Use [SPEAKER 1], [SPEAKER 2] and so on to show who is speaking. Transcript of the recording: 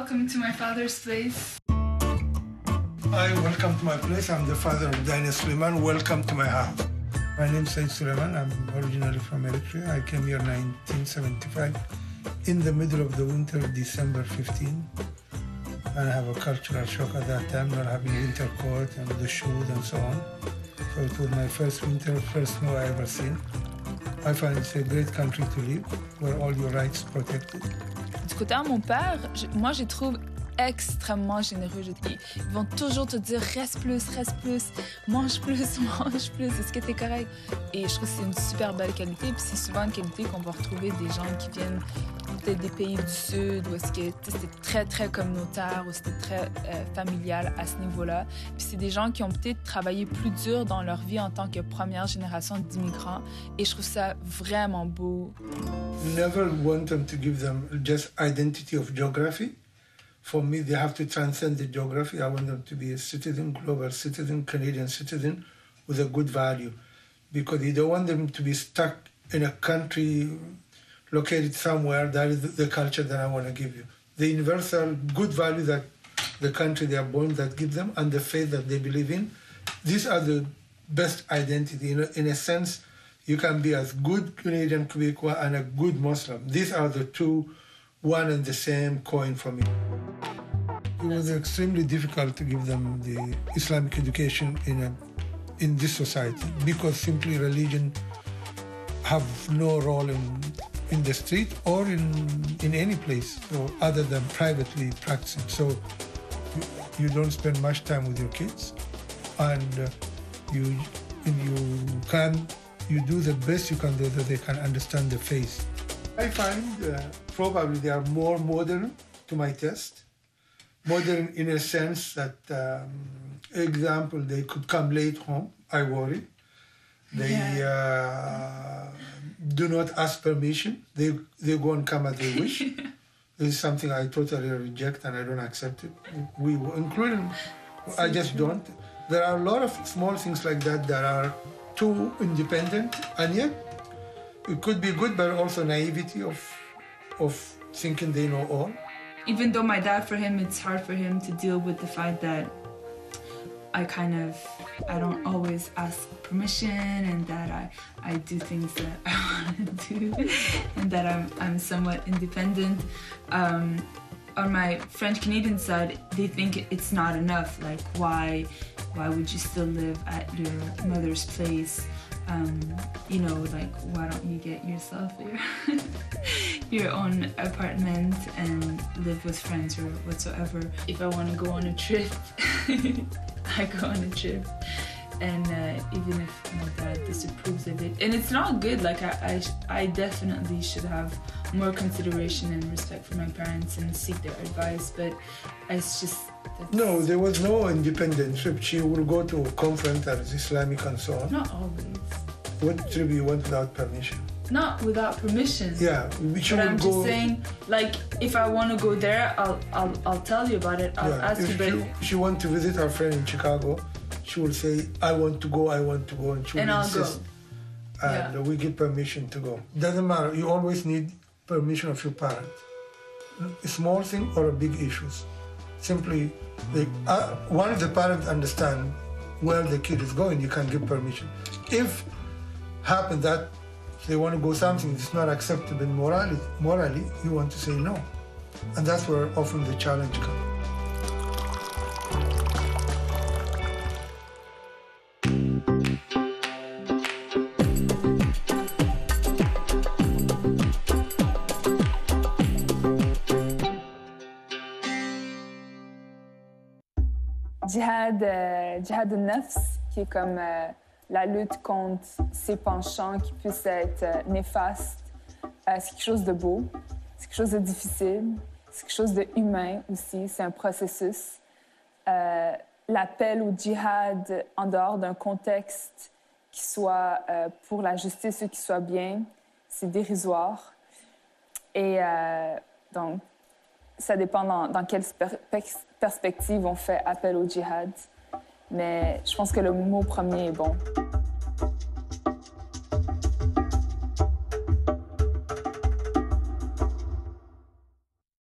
[SPEAKER 1] welcome to my father's place.
[SPEAKER 2] Hi, welcome to my place. I'm the father of Dania Suleiman. Welcome to my house. My name is Said Suleiman. I'm originally from Eritrea. I came here in 1975 in the middle of the winter, December 15. And I have a cultural shock at that time, not having winter coat and the shoes and so on. So it was my first winter, first snow I ever seen. I find it's a great country to live, where all your rights protected.
[SPEAKER 3] Du côté de mon père, moi, je les trouve extrêmement généreux. Ils vont toujours te dire « reste plus, mange plus, mange plus, est-ce que t'es correct? » Et je trouve que c'est une super belle qualité. Puis c'est souvent une qualité qu'on va retrouver des gens qui viennent peut-être des pays du Sud, où est-ce que c'était très, très communautaire, où c'était très familial à ce niveau-là. Puis c'est des gens qui ont peut-être travaillé plus dur dans leur vie en tant que première génération d'immigrants. Et je trouve ça vraiment beau.
[SPEAKER 2] Never want them to give them just identity of geography. For me, they have to transcend the geography. I want them to be a citizen, global citizen, Canadian citizen with a good value. Because you don't want them to be stuck in a country located somewhere. That is the culture that I want to give you. The universal good value that the country they are born that gives them and the faith that they believe in. These are the best identity. In a sense, you can be as good Canadian Quebecois and a good Muslim. These are the two, one and the same coin for me. It was extremely difficult to give them the Islamic education in this society because simply religion have no role in the street or in any place so other than privately practicing. So you don't spend much time with your kids, and you do the best you can do that they can understand the faith. I find probably they are more modern to my taste. Modern in a sense that, example, they could come late home, I worry. They do not ask permission. They go and come as they wish. This is something I totally reject and I don't accept it. We, including, I just don't. There are a lot of small things like that are too independent, and yet it could be good, but also naivety of thinking they know all.
[SPEAKER 1] Even though my dad, for him, it's hard for him to deal with the fact that I don't always ask permission, and that I do things that I want to do, and that I'm somewhat independent. On my French-Canadian side, they think it's not enough. Like, why would you still live at your mother's place? Like, why don't you get yourself your own apartment and live with friends or whatsoever? If I want to go on a trip, I go on a trip. And even if my dad disapproves of it, and it's not good, like I definitely should have more consideration and respect for my parents and seek their advice, but it's just...
[SPEAKER 2] No, there was no independent trip. She will go to a conference that is Islamic and so on.
[SPEAKER 1] Not always.
[SPEAKER 2] What trip you went without permission?
[SPEAKER 1] Not without permission.
[SPEAKER 2] Yeah,
[SPEAKER 1] but I'm just saying, like, if I want to go there, I'll tell you about it. I'll ask you. But
[SPEAKER 2] she want to visit her friend in Chicago, she will say, "I want to go," and she will insist. And we give permission to go. Doesn't matter. You always need permission of your parent. A small thing or a big issues. Simply, once the parents understand where the kid is going, you can give permission. If happen that they want to go something that's not acceptable morally, you want to say no. And that's where often the challenge comes.
[SPEAKER 3] Djihad nafs, qui est comme la lutte contre ces penchants qui puissent être néfastes. C'est quelque chose de beau, c'est quelque chose de difficile, c'est quelque chose de humain aussi, c'est un processus. L'appel au djihad en dehors d'un contexte qui soit pour la justice ou qui soit bien, c'est dérisoire. Et donc, ça dépend dans quelle perspective on fait appel au djihad. Mais je pense que le mot premier est bon.